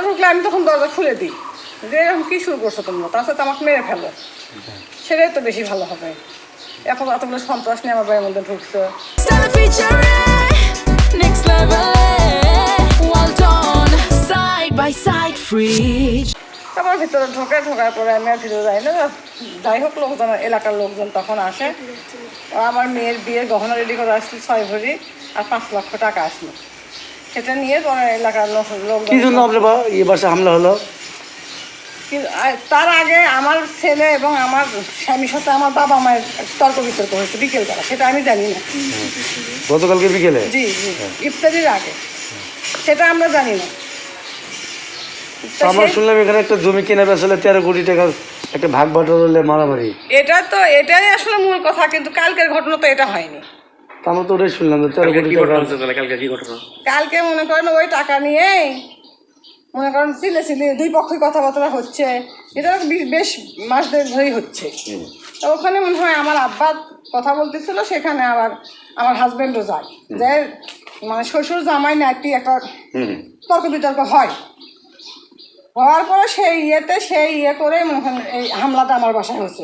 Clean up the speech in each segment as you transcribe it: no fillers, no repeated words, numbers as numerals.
ঢুকলে আমি তখন দরজা খুলে দিই যে এরকম কী শুরু করছো তোমরা, তার সাথে আমাকে মেরে ফেলো, সেটাই তো বেশি ভালো হবে। এখন এতগুলো সন্ত্রাস নিয়ে আমার বাড়ির মধ্যে ঢুকছে। আমার ভিতরে ঢোকার পরে আমি আর ভিতরে যাই না। যাই হোক, লোকজন, এলাকার লোকজন তখন আসে। আমার মেয়ের বিয়ের গহনা রেডি করে আসলো 6 ভরি আর 5 লক্ষ টাকা আসলো। সেটা নিয়ে পরে এলাকার লোকজন হামলা হলো। তার আগে আমার ছেলে এবং আমার স্বামীর সাথে আমার বাবা মায়ের তর্ক বিতর্ক হয়েছে বিকেলবেলা, সেটা আমি জানি না। গতকালকে বিকেলে? জি জি, ইফতারির আগে, সেটা আমরা জানি না। আমরা শুনলাম এখানে একটা জমি কেনা বেচলে 13 কোটি টাকার একটা ভাগ বাটোয়ারা হলে মারামারি। এটাই আসলে মূল কথা, কিন্তু কালকের ঘটনা তো এটা হয়নি। আমরা তো ওটাই শুনলাম যে 13 কোটি টাকা। কালকে মনে করেন ওই টাকা নিয়ে মনে করেন ছিলে দুই পক্ষই কথাবার্তা হচ্ছে, এটা বেশ মাস ধরেই হচ্ছে। তো ওখানে মনে হয় আমার আব্বা কথা বলতেছিল, সেখানে আবার আমার হাজব্যান্ডও যায়, যে মানে শ্বশুর জামাই নাকি একটা তর্ক বিতর্ক হয়। হওয়ার পরে সেই ইয়ে করে মনে করেন এই হামলাটা আমার বাসায় হচ্ছে।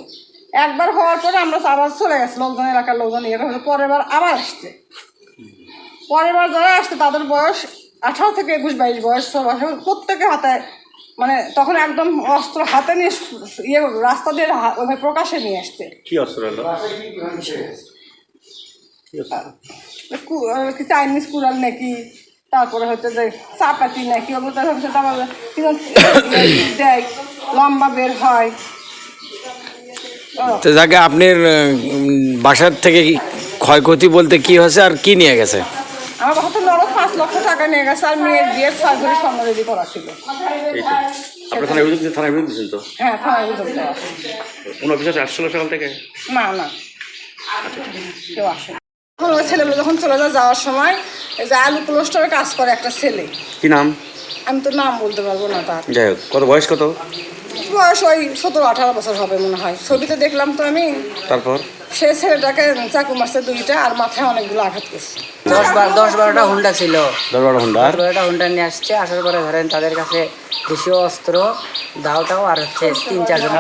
একবার হওয়ার পরে আমরা আবার চলে গেছি, লোকজন, এলাকার লোকজন ইয়ে হচ্ছে। পরের বার আবার আসছে। পরের বার যারা আসছে তাদের বয়স 18 থেকে 21-22 বয়স, প্রত্যেকে হাতে মানে তখন একদম অস্ত্র হাতে নিয়ে ইয়ে রাস্তা দিয়ে ওইভাবে প্রকাশে নিয়ে আসছে। কি অস্ত্র হলো? চাইনিজ কুড়াল নাকি, তারপরে হচ্ছে যে চাপাতি নাকি, ওগুলো দেয়, লম্বা বের হয়। তো যাকে আপনার বাসার থেকে ক্ষয়ক্ষতি বলতে কি হয়েছে আর কি নিয়ে গেছে? আমার বাসা তো 5 লক্ষ টাকা নিয়ে গেছে, আর মেয়ের বিয়ের 6 ভরি স্বর্ণ রেডি করা ছিল। আপনার থানায় অভিযোগ দিয়েছেন তো? হ্যাঁ, থানায় অভিযোগ দেওয়া। কোনো অফিসার আসছিল সকাল থেকে? না, কেউ আসে। এখন ওই ছেলেগুলো যখন চলে যাওয়ার সময় এই যে আলু ক্লোস্টারে কাজ করে একটা ছেলে, কি নাম? আমি তো নাম বলতে পারবো না তার। যাই হোক, কত বয়স? কত বয়স? ওই 17-18 বছর হবে মনে হয়, ছবিতে দেখলাম তো আমি। তারপর সে ছেলেটাকে চাকু মারছে 2টা, আর মাথায় অনেকগুলো আঘাত করছে। 10-12টা হুন্ডা ছিল। 10-12টা হুন্ডা নিয়ে আসছে। আসার পরে ধরেন তাদের কাছে দেশীয় অস্ত্র, দাওটাও আর হচ্ছে 3-4 জন